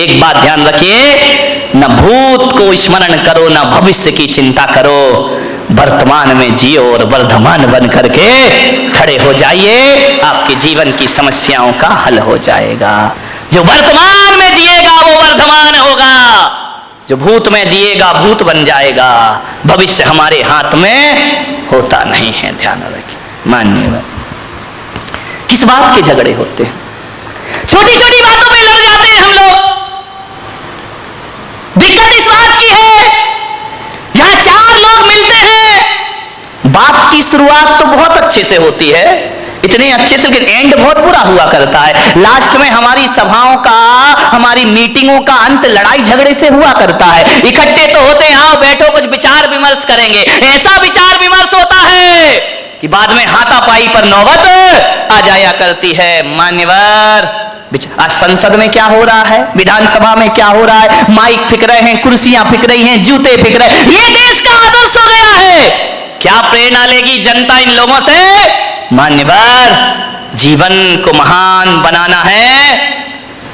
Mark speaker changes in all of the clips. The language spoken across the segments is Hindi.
Speaker 1: एक बात ध्यान रखिए, न भूत को स्मरण करो, न भविष्य की चिंता करो, वर्तमान में जियो और वर्धमान बन करके खड़े हो जाइए, आपके जीवन की समस्याओं का हल हो जाएगा। जो वर्तमान में जिएगा वो वर्धमान होगा, जो भूत में जिएगा भूत बन जाएगा। भविष्य हमारे हाथ में होता नहीं है, ध्यान रखिए। मान्यवर, किस बात के झगड़े होते हैं? छोटी छोटी बातों पे लड़ जाते हैं हम लोग। दिक्कत इस बात की है, जहां चार लोग मिलते हैं, बात की शुरुआत तो बहुत अच्छे से होती है, इतने अच्छे से, लेकिन एंड बहुत बुरा हुआ करता है। लास्ट में हमारी सभाओं का, हमारी मीटिंगों का अंत लड़ाई झगड़े से हुआ करता है। इकट्ठे तो होते हैं, आओ बैठो कुछ विचार विमर्श करेंगे, ऐसा विचार विमर्श होता है कि बाद में हाथापाई पर नौबत आ जाया करती है। मान्यवर, आज संसद में क्या हो रहा है, विधानसभा में क्या हो रहा है, माइक फिक रहे हैं, कुर्सियां फिक रही हैं, जूते फिक रहे हैं, ये देश का आदर्श हो गया है। क्या प्रेरणा लेगी जनता इन लोगों से? मान्यवर, जीवन को महान बनाना है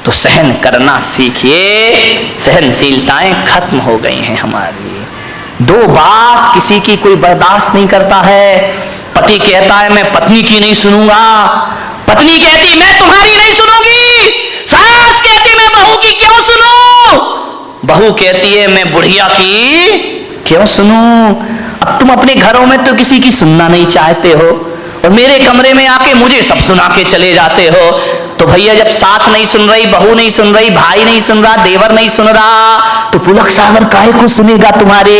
Speaker 1: तो सहन करना सीखिए। सहनशीलताएं खत्म हो गई हैं हमारी। दो बात किसी की कोई बर्दाश्त नहीं करता है। पति कहता है मैं पत्नी की नहीं सुनूंगा, पत्नी कहती मैं तुम्हारी नहीं सुनूंगी, सास कहती मैं बहू की क्यों सुनूं, बहू कहती है मैं बुढ़िया की क्यों सुनूं। अब तुम अपने घरों में तो किसी की सुनना नहीं चाहते हो और मेरे कमरे में आके मुझे सब सुना के चले जाते हो। तो भैया जब सास नहीं सुन रही, बहू नहीं सुन रही, भाई नहीं सुन रहा, देवर नहीं सुन रहा, तो पुलक सागर काहे को सुनेगा तुम्हारे?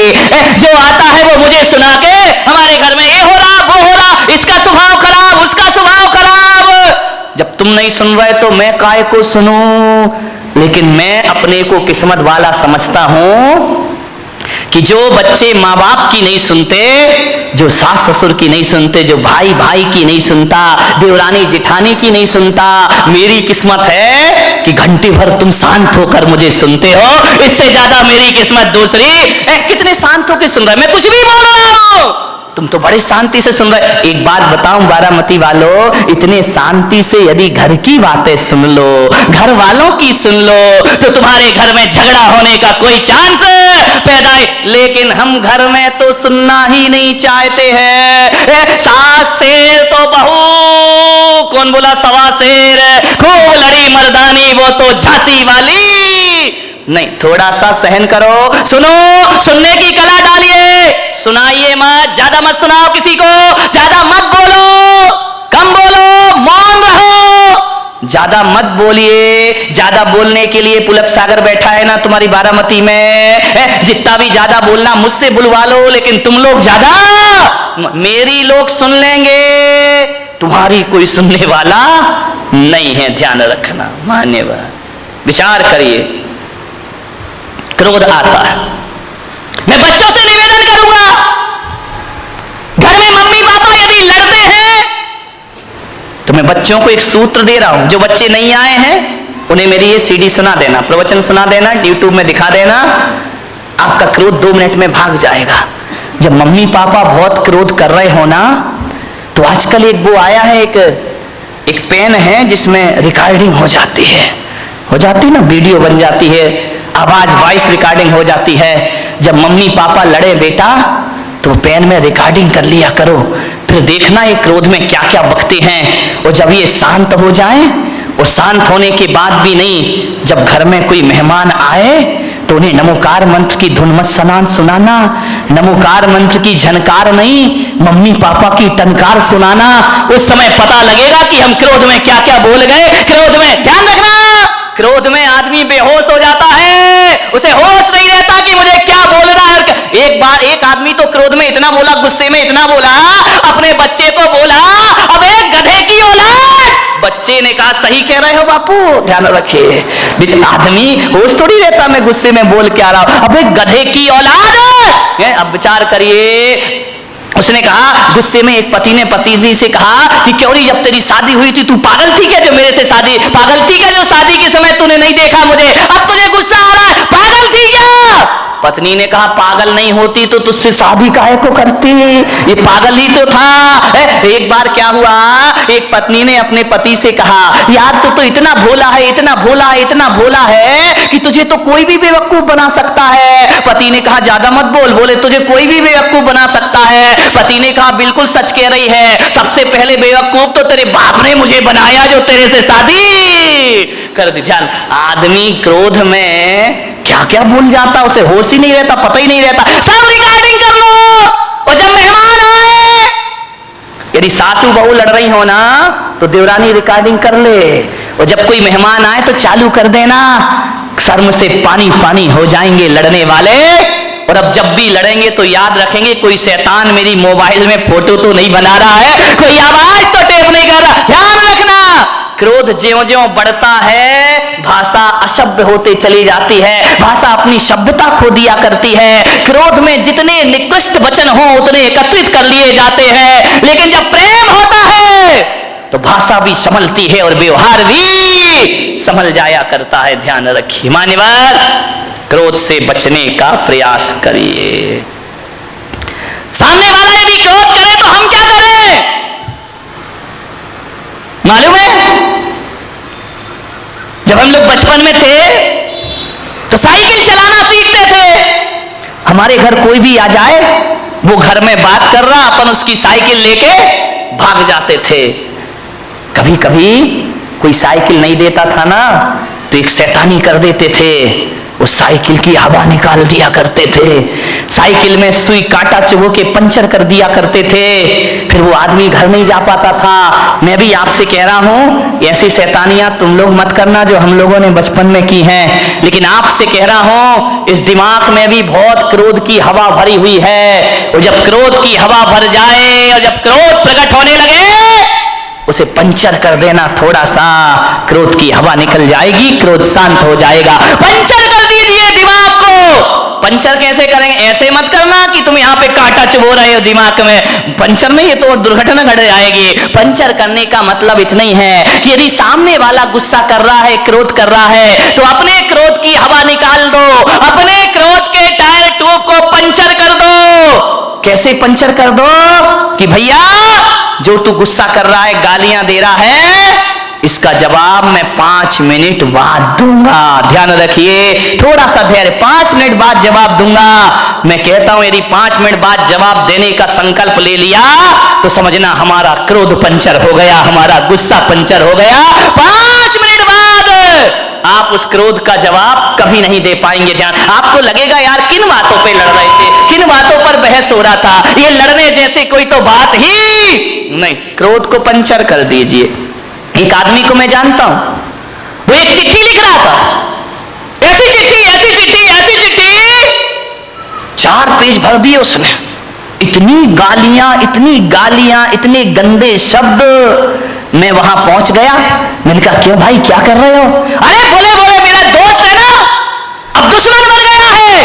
Speaker 1: जो आता है वो मुझे सुना के हमारे घर में ये हो रहा वो हो रहा, इसका स्वभाव खराब उसका स्वभाव खराब। जब तुम नहीं सुन रहे तो मैं काहे को सुनूं? लेकिन मैं अपने को किस्मत वाला समझता हूं कि जो बच्चे माँ बाप की नहीं सुनते, जो सास ससुर की नहीं सुनते, जो भाई भाई की नहीं सुनता, देवरानी जिठानी की नहीं सुनता, मेरी किस्मत है कि घंटे भर तुम शांत होकर मुझे सुनते हो। इससे ज्यादा मेरी किस्मत दूसरी। कितने शांत होकर सुन रहे, मैं कुछ भी बोल रहा हूं, तुम तो बड़े शांति से सुन रहे। एक बात बताऊं बारामती वालों, इतने शांति से यदि घर की बातें सुन लो, घर वालों की सुन लो, तो तुम्हारे घर में झगड़ा होने का कोई चांस पैदा है। लेकिन हम घर में तो सुनना ही नहीं चाहते हैं। सास शेर तो बहू, कौन बोला सवा शेर, खूब लड़ी मर्दानी वो तो झांसी वाली। नहीं, थोड़ा सा सहन करो, सुनो, सुनने की कला डालिए, सुनाइए मत, ज्यादा मत सुनाओ किसी को, ज्यादा मत बोलो, कम बोलो, मौन रहो, ज्यादा मत बोलिए। ज्यादा बोलने के लिए पुलक सागर बैठा है ना तुम्हारी बारामती में, जितना भी ज्यादा बोलना मुझसे बुलवा लो, लेकिन तुम लोग ज्यादा, मेरी लोग सुन लेंगे, तुम्हारी कोई सुनने वाला नहीं है, ध्यान रखना। मान्यवर, विचार करिए, क्रोध आता है, मैं बच्चों से निवेदन करूंगा, घर में मम्मी पापा यदि लड़ते हैं तो मैं बच्चों को एक सूत्र दे रहा हूं, जो बच्चे नहीं आए हैं उन्हें मेरी ये सीडी सुना देना, प्रवचन सुना देना, यूट्यूब में दिखा देना, आपका क्रोध 2 मिनट में भाग जाएगा। जब मम्मी पापा बहुत क्रोध कर रहे हो ना, तो आजकल एक वो आया है, एक पेन है जिसमें रिकॉर्डिंग हो जाती ना, वीडियो बन जाती है, आवाज वॉइस रिकॉर्डिंग हो जाती है। जब मम्मी पापा लड़े बेटा तो पेन में रिकॉर्डिंग कर लिया करो, फिर देखना ये क्रोध में क्या क्या बकते हैं। और जब ये शांत हो जाए, और शांत होने के बाद भी नहीं, जब घर में कोई मेहमान आए तो उन्हें नमोकार मंत्र की धुन मत सुनाना, नमोकार मंत्र की झनकार नहीं, मम्मी पापा की टनकार सुनाना। उस समय पता लगेगा कि हम क्रोध में क्या क्या बोल गए। क्रोध में ध्यान रखना, क्रोध में आदमी बेहोश हो जाता है, उसे होश नहीं रहता कि मुझे क्या बोलना है। एक बार एक आदमी तो क्रोध में इतना बोला, गुस्से में इतना बोला, अपने बच्चे को बोला, अबे गधे की औलाद। बच्चे ने कहा सही कह रहे हो बापू, ध्यान रखिए, बीच आदमी होश थोड़ी रहता, मैं गुस्से में बोल के आ रहा हूं, अबे गधे की औलाद। अब विचार करिए, उसने कहा, गुस्से में एक पति ने पत्नी से कहा कि क्यों नहीं, जब तेरी शादी हुई थी तू पागल थी क्या, जो मेरे से शादी, पागल थी क्या जो शादी के समय तूने नहीं देखा मुझे, अब तुझे गुस्सा आ रहा है, पागल थी क्या? पत्नी ने कहा पागल नहीं होती तो तुझसे शादी काहे को करती, ये पागल ही तो था। एक बार क्या हुआ, एक पत्नी ने अपने पति से कहा यार तू तो इतना भोला है, इतना भोला है, इतना भोला है कि तुझे तो कोई भी बेवकूफ बना सकता है। पति ने कहा ज्यादा मत बोल। बोले तुझे कोई भी बेवकूफ बना सकता है। पति ने कहा बिल्कुल सच कह रही है, सबसे पहले बेवकूफ तो तेरे बाप ने मुझे बनाया जो तेरे से शादी कर दी। ध्यान, आदमी क्रोध में क्या क्या भूल जाता, उसे होश ही नहीं रहता, पता ही नहीं रहता। सब रिकॉर्डिंग कर लो। और जब मेहमान आए, यदि सासू बहू लड़ रही हो ना तो देवरानी रिकॉर्डिंग कर ले। और जब कोई मेहमान आए तो चालू कर देना, शर्म से पानी पानी हो जाएंगे लड़ने वाले। और अब जब भी लड़ेंगे तो याद रखेंगे कोई शैतान मेरी मोबाइल में फोटो तो नहीं बना रहा है, कोई आवाज तो टेप नहीं कर रहा। ध्यान रखना, क्रोध ज्यों-ज्यों बढ़ता है भाषा असभ्य होते चली जाती है, भाषा अपनी सभ्यता खो दिया करती है। क्रोध में जितने निकृष्ट वचन हो उतने एकत्रित कर लिए जाते हैं, लेकिन जब प्रेम होता है तो भाषा भी संभलती है और व्यवहार भी संभल जाया करता है। ध्यान रखिए मान्यवर, क्रोध से बचने का प्रयास करिए। सामने वाला यदि क्रोध करे तो हम क्या करें मालूम है? जब हम लोग बचपन में थे तो साइकिल चलाना सीखते थे। हमारे घर कोई भी आ जाए, वो घर में बात कर रहा, अपन उसकी साइकिल लेके भाग जाते थे। कभी कभी कोई साइकिल नहीं देता था ना तो एक शैतानी कर देते थे, उस साइकिल की हवा निकाल दिया करते थे, साइकिल में सुई कांटा चुभो के पंचर कर दिया करते थे, फिर वो आदमी घर नहीं जा पाता था। मैं भी आपसे कह रहा हूं ऐसी शैतानियां तुम लोग मत करना जो हम लोगों ने बचपन में की हैं, लेकिन आपसे कह रहा हूं इस दिमाग में भी बहुत क्रोध की हवा भरी हुई है। और जब क्रोध की हवा भर जाए और जब क्रोध प्रकट होने लगे उसे पंचर कर देना, थोड़ा सा क्रोध की हवा निकल जाएगी, क्रोध शांत हो जाएगा। पंचर कर दीजिए दिमाग को। पंचर कैसे करेंगे? ऐसे मत करना कि तुम यहाँ पे कांटा चुभो रहे हो दिमाग में, पंचर नहीं, ये तो दुर्घटना घट जाएगी। पंचर करने का मतलब इतना ही है कि यदि सामने वाला गुस्सा कर रहा है, क्रोध कर रहा है, तो अपने क्रोध की हवा निकाल दो, अपने क्रोध के टायर ट्यूब को पंचर कर दो। कैसे पंचर कर दो कि भैया जो तू गुस्सा कर रहा है, गालियां दे रहा है, इसका जवाब मैं 5 मिनट बाद दूंगा। ध्यान रखिए, थोड़ा सा धैर्य, 5 मिनट बाद जवाब दूंगा। मैं कहता हूं यदि 5 मिनट बाद जवाब देने का संकल्प ले लिया तो समझना हमारा क्रोध पंचर हो गया, हमारा गुस्सा पंचर हो गया। 5 मिनट बाद आप उस क्रोध का जवाब कभी नहीं दे पाएंगे। ध्यान, आपको लगेगा यार किन बातों पे लड़ रहे थे, किन बातों पर बहस हो रहा था, ये लड़ने जैसे कोई तो बात ही नहीं। क्रोध को पंचर कर दीजिए। एक आदमी को मैं जानता हूं, वो एक चिट्ठी लिख रहा था, ऐसी चिट्ठी, ऐसी चिट्ठी, ऐसी चिट्ठी, 4 पेज भर दिए उसने। इतनी गालियां, इतने गंदे शब्द। मैं वहां पहुंच गया, मैंने कहा क्यों भाई क्या कर रहे हो? अरे बोले मेरा दोस्त है ना, अब दुश्मन बन गया है,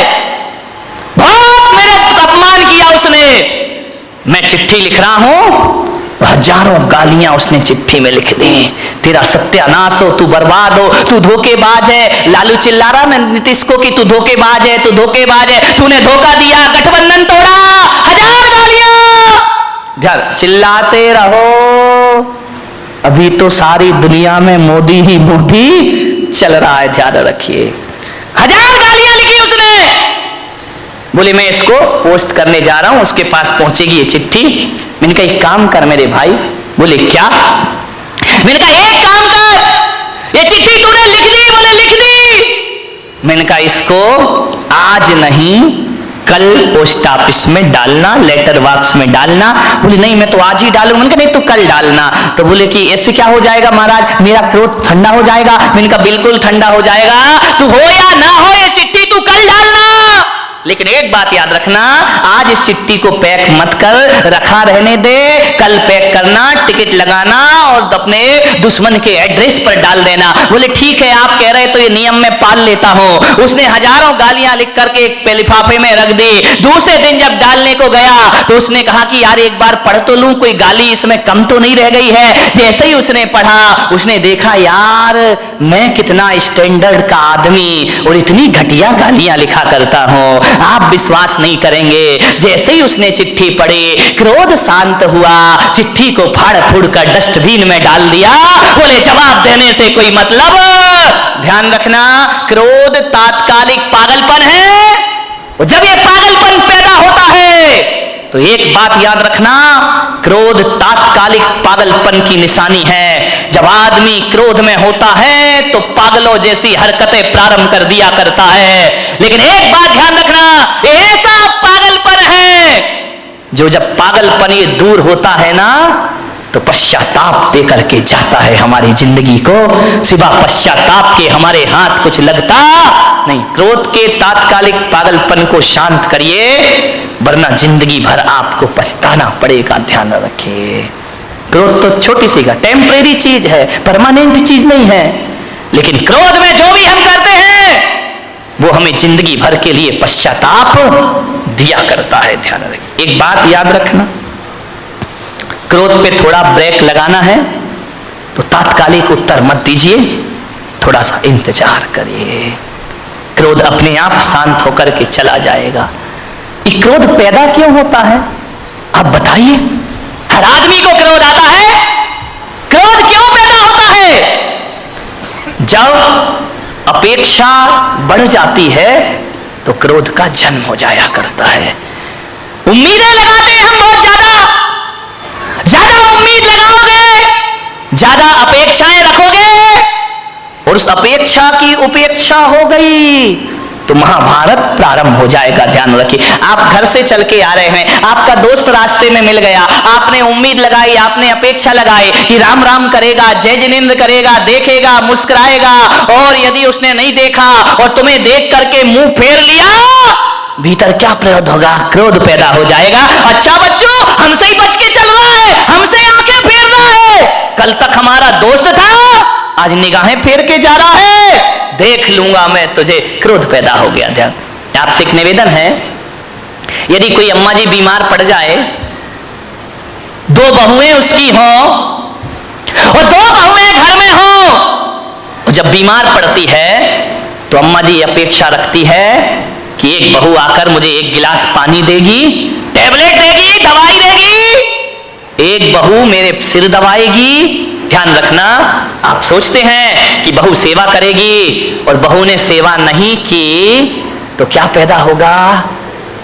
Speaker 1: बहुत मेरा अपमान किया उसने। मैं चिट्ठी लिख रहा हूं, हजारों गालियां उसने चिट्ठी में लिख दी। तेरा सत्यानाश हो, तू बर्बाद हो, तू धोखेबाज है। लालू चिल्ला रहा ना नीतीश को कि तू धोखेबाज है, तू धोखेबाज है, तूने धोखा दिया, गठबंधन तोड़ा, 1000 गालियां। ध्यान, चिल्लाते रहो, अभी तो सारी दुनिया में मोदी ही मोदी चल रहा है। ध्यान रखिए, 1000 गालियां लिखी उसने। बोले मैं इसको पोस्ट करने जा रहा हूं, उसके पास पहुंचेगी ये चिट्ठी। मैंने कहा एक काम कर मेरे भाई। बोले क्या? मैंने कहा एक काम कर, ये चिट्ठी तूने लिख दी? बोले लिख दी। मैंने कहा इसको आज नहीं कल पोस्ट ऑफिस में डालना, लेटर बॉक्स में डालना। बोले नहीं मैं तो आज ही डालूंगा। मैंने कहा नहीं तो कल डालना। तो बोले कि इससे क्या हो जाएगा महाराज, मेरा क्रोध ठंडा हो जाएगा। मैंने कहा बिल्कुल ठंडा हो जाएगा, तू हो या ना हो ये चिट्ठी तू कल डालना। लेकिन एक बात याद रखना, आज इस चिट्ठी को पैक मत कर, रखा रहने दे, कल पैक करना, टिकट लगाना और अपने दुश्मन के एड्रेस पर डाल देना। बोले ठीक है, आप कह रहे तो ये नियम मैं पाल लेता हूं। उसने हजारों गालियां लिख करके एक लिफाफे में रख दी। दूसरे दिन जब डालने को गया तो उसने कहा कि यार एक बार पढ़ तो लूं, कोई गाली इसमें कम तो नहीं रह गई है। जैसे ही उसने पढ़ा, उसने देखा यार मैं कितना स्टैंडर्ड का आदमी और इतनी घटिया गालियां लिखा करता हूं, आप विश्वास नहीं करेंगे। जैसे ही उसने चिट्ठी पढ़ी, क्रोध शांत हुआ, चिट्ठी को फाड़ फूड़ कर डस्टबिन में डाल दिया। बोले जवाब देने से कोई मतलब। ध्यान रखना, क्रोध तात्कालिक पागलपन है, और जब ये पागलपन पैदा होता है तो एक बात याद रखना, क्रोध तात्कालिक पागलपन की निशानी है। जब आदमी क्रोध में होता है तो पागलों जैसी हरकतें प्रारंभ कर दिया करता है। लेकिन एक बात ध्यान रखना, ऐसा पागलपन है जो जब पागलपन ये दूर होता है ना तो पश्चाताप दे करके जाता है हमारी जिंदगी को। सिवा पश्चाताप के हमारे हाथ कुछ लगता नहीं। क्रोध के तात्कालिक पागलपन को शांत करिए, वरना जिंदगी भर आपको पछताना पड़ेगा। ध्यान रखिए, क्रोध तो छोटी सी का टेम्परेरी चीज है, परमानेंट चीज नहीं है। लेकिन क्रोध में जो भी हम करते हैं वो हमें जिंदगी भर के लिए पश्चाताप दिया करता है। ध्यान रखिए, एक बात याद रखना, क्रोध पे थोड़ा ब्रेक लगाना है तो तात्कालिक उत्तर मत दीजिए, थोड़ा सा इंतजार करिए। क्रोध अपने आप शांत होकर के चला जाएगा। ये क्रोध पैदा क्यों होता है आप बताइए? हर आदमी को क्रोध आता है। क्रोध क्यों पैदा होता है? जब अपेक्षा बढ़ जाती है तो क्रोध का जन्म हो जाया करता है। उम्मीदें लगाते हैं हम बहुत ज्यादा उम्मीद लगाओगे, ज्यादा अपेक्षाएं रखोगे और उस अपेक्षा की उपेक्षा हो गई तो महाभारत प्रारंभ हो जाएगा। ध्यान रखिए, आप घर से चल के आ रहे हैं, आपका दोस्त रास्ते में मिल गया, आपने उम्मीद लगाई, आपने अपेक्षा लगाई कि राम राम करेगा, जय जिनेंद्र करेगा, देखेगा, मुस्कुराएगा, और यदि उसने नहीं देखा और तुम्हें देख करके मुंह फेर लिया, भीतर क्या प्रयोग होगा? क्रोध पैदा हो जाएगा। अच्छा बच्चों, हमसे ही बच के चल रहा है, हमसे आंखें फेर रहा है, कल तक हमारा दोस्त था, आज निगाहें फेर के जा रहा है, देख लूंगा मैं तुझे। क्रोध पैदा हो गया। ध्यान, आपसे एक निवेदन है, यदि कोई अम्मा जी बीमार पड़ जाए, दो बहुएं उसकी हो और दो बहुएं घर में हो, जब बीमार पड़ती है तो अम्मा जी अपेक्षा रखती है कि एक बहू आकर मुझे एक गिलास पानी देगी, टैबलेट देगी, दवाई देगी, एक बहू मेरे सिर दबाएगी। ध्यान रखना, आप सोचते हैं कि बहू सेवा करेगी और बहू ने सेवा नहीं की तो क्या पैदा होगा?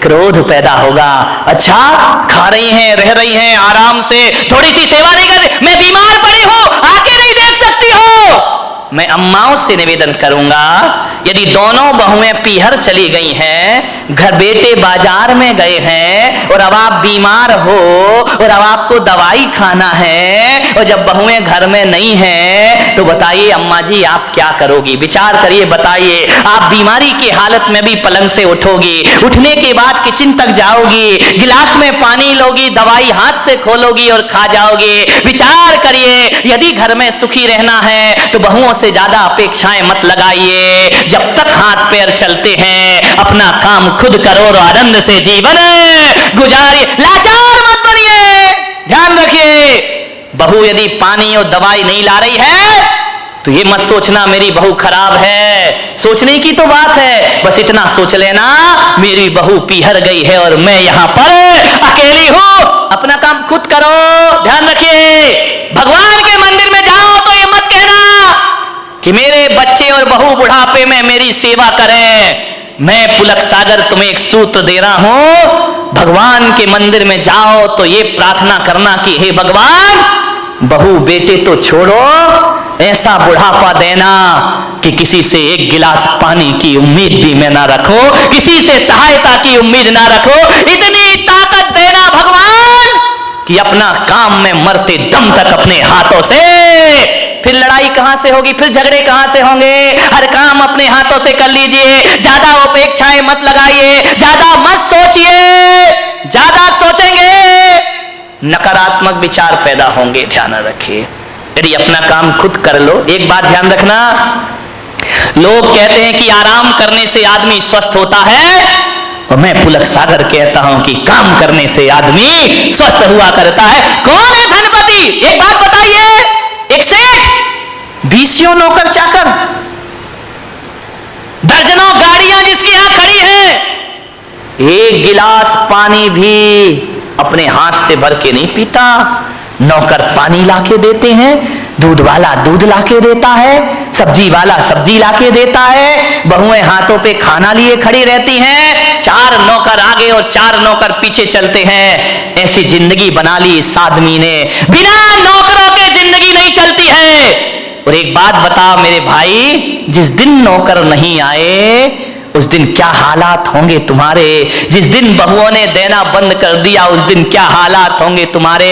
Speaker 1: क्रोध पैदा होगा। अच्छा, खा रही हैं, रह रही हैं आराम से, थोड़ी सी सेवा नहीं कर रही, मैं बीमार पड़ी हूं, आके नहीं देख सकती हो। मैं अम्माओं से निवेदन करूंगा, यदि दोनों बहुएं पीहर चली गई हैं, घर बेटे बाजार में गए हैं और अब आप बीमार हो और अब आपको दवाई खाना है और जब बहुएं घर में नहीं हैं तो बताइए अम्मा जी आप क्या करोगी? विचार करिए, बताइए। आप बीमारी की हालत में भी पलंग से उठोगी, उठने के बाद किचन तक जाओगी, गिलास में पानी लोगी, दवाई हाथ से खोलोगी और खा जाओगी। विचार करिए, यदि घर में सुखी रहना है तो बहुओं से ज्यादा अपेक्षाएं मत लगाइए। जब तक हाथ पैर चलते हैं अपना काम खुद करो और आनंद से जीवन गुजारिए, लाचार मत बनिए। ध्यान रखिए, बहू यदि पानी और दवाई नहीं ला रही है तो ये मत सोचना मेरी बहू खराब है, सोचने की तो बात है, बस इतना सोच लेना मेरी बहू पीहर गई है और मैं यहां पर अकेली हूं, अपना काम खुद करो। ध्यान रखिए, भगवान के मंदिर में जाओ तो ये मत कहना कि मेरे बच्चे और बहू बुढ़ापे में मेरी सेवा करें। मैं पुलक सागर तुम्हें एक सूत्र दे रहा हूं, भगवान के मंदिर में जाओ तो ये प्रार्थना करना कि हे भगवान, बहू बेटे तो छोड़ो, ऐसा बुढ़ापा देना कि किसी से एक गिलास पानी की उम्मीद भी मैं ना रखो, किसी से सहायता की उम्मीद ना रखो। इतनी ताकत देना भगवान कि अपना काम में मरते दम तक अपने हाथों से फिर लड़ाई कहां से होगी, फिर झगड़े कहां से होंगे। हर काम अपने हाथों से कर लीजिए, ज्यादा अपेक्षाएं मत लगाइए, ज्यादा मत सोचिए। ज्यादा सोचेंगे नकारात्मक विचार पैदा होंगे, ध्यान रखिए। यदि अपना काम खुद कर लो, एक बात ध्यान रखना, लोग कहते हैं कि आराम करने से आदमी स्वस्थ होता है, और मैं पुलक सागर कहता हूं कि काम करने से आदमी स्वस्थ हुआ करता है। कौन है धनपति, एक बात बताइए, एक सेठ, बीसियों नौकर चाकर, दर्जनों गाड़ियां जिसकी यहां खड़ी हैं, एक गिलास पानी भी अपने हाथ से भर के नहीं पीता। नौकर पानी लाके देते हैं, दूध वाला दूध लाके देता है, सब्जी वाला सब्जी लाके देता है, बहुएं हाथों पे खाना लिए खड़ी रहती हैं, 4 नौकर आगे और 4 नौकर पीछे चलते हैं। ऐसी जिंदगी बना ली इस आदमी ने, बिना नौकरों के जिंदगी नहीं चलती है। और एक बात बता मेरे भाई, जिस दिन नौकर नहीं आए उस दिन क्या हालात होंगे तुम्हारे, जिस दिन बहुओं ने देना बंद कर दिया उस दिन क्या हालात होंगे तुम्हारे।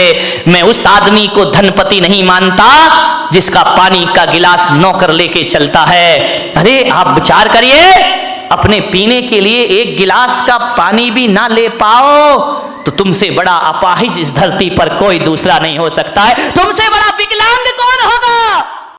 Speaker 1: मैं उस आदमी को धनपति नहीं मानता जिसका पानी का गिलास नौकर लेके चलता है। अरे आप विचार करिए, अपने पीने के लिए एक गिलास का पानी भी ना ले पाओ तो तुमसे बड़ा अपाहिज इस धरती पर कोई दूसरा नहीं हो सकता है, तुमसे बड़ा विकलांग